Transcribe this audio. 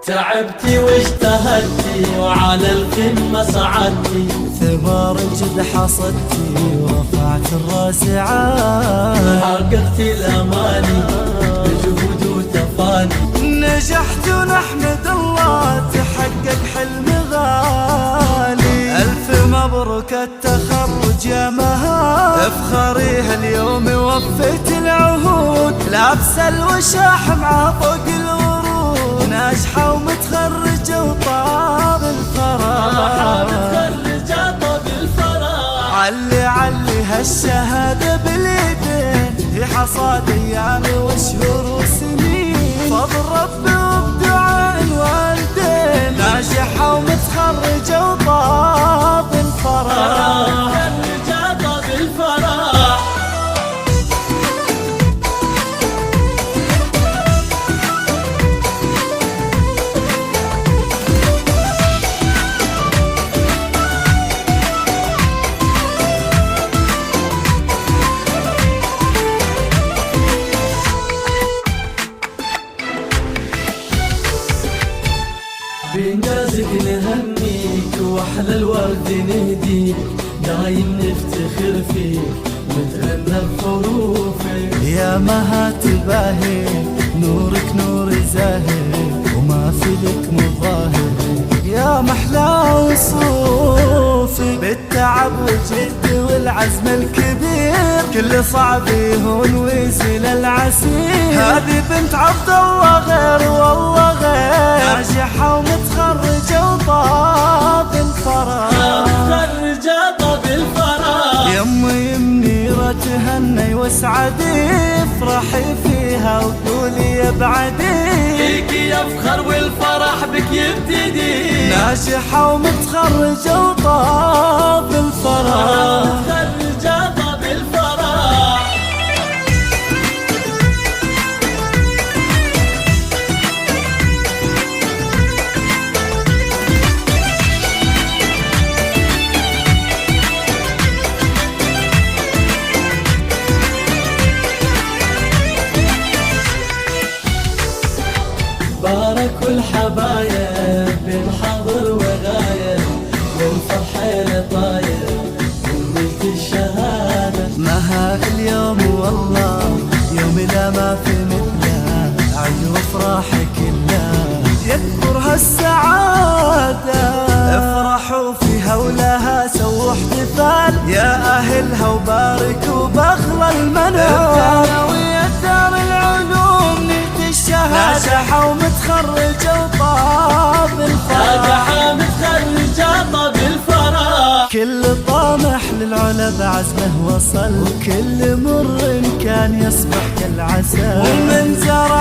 تعبتي واجتهدتي وعلى القمة صعدتي، ثمار الجد حصدتي ورفعت الراس عالي، حققتي الأماني بجهود وتفاني. نجحت ونحمد الله تحقق حلم غالي. ألف مبروك التخرج يا مها، افخريها اليوم وفيت العهود، لابسه الوشاح مع فوق الورود، ناجحة ومتخرجة وطاب الفرح، متخرجة طاب الفرح. علي هالشهادة باليدين، هي حصاد أيام وشهور وسنين، فضل ربي وبدعاء الوالدين، ناجحة ومتخرجة وطاب الفرح. متخرجة طاب الفرح. بإنجازك نهنيك وأحلى الورد نهديك، دايم نفتخر فيك ونتغنى بحروفك. يا مها تباهي نورك نور زاهي، وما في لك مظاهر، يا محلى وصوفي، بالتعب والجد والعزم الكبير، كل صعب يهون ويزيل العسير. هذه بنت عبد الله غير والله غير، ناجحة ومتخرجة وطاب الفرح، متخرجة طاب الفرح. يمي منيرة تهني واسعدي، افرحي فيها وقولي يا بعدي، فيكي يفخر والفرح بك يبتدي، ناجحة ومتخرجة وطاب الفرح. متخرجة طاب الفرح. باركوا الحبايب بين حاضر وغايب، والفرحة لطايب ونلت الشهادة. مها اليوم والله يوم لا ما في مثله، عد وافراح كلها يكبر هالسعادة، افرحوا فيها ولها سووا احتفال، يا أهلها وباركوا بأغلى المنال. ثانوية دار العلوم نلت الشهادة، ناجحة ومتخرجة وطاب الفرح، ناجحة متخرجة طاب الفرح. كل طامح للعلا بعزمه وصل، وكل مر كان يصبح كالعسل، ومن زرع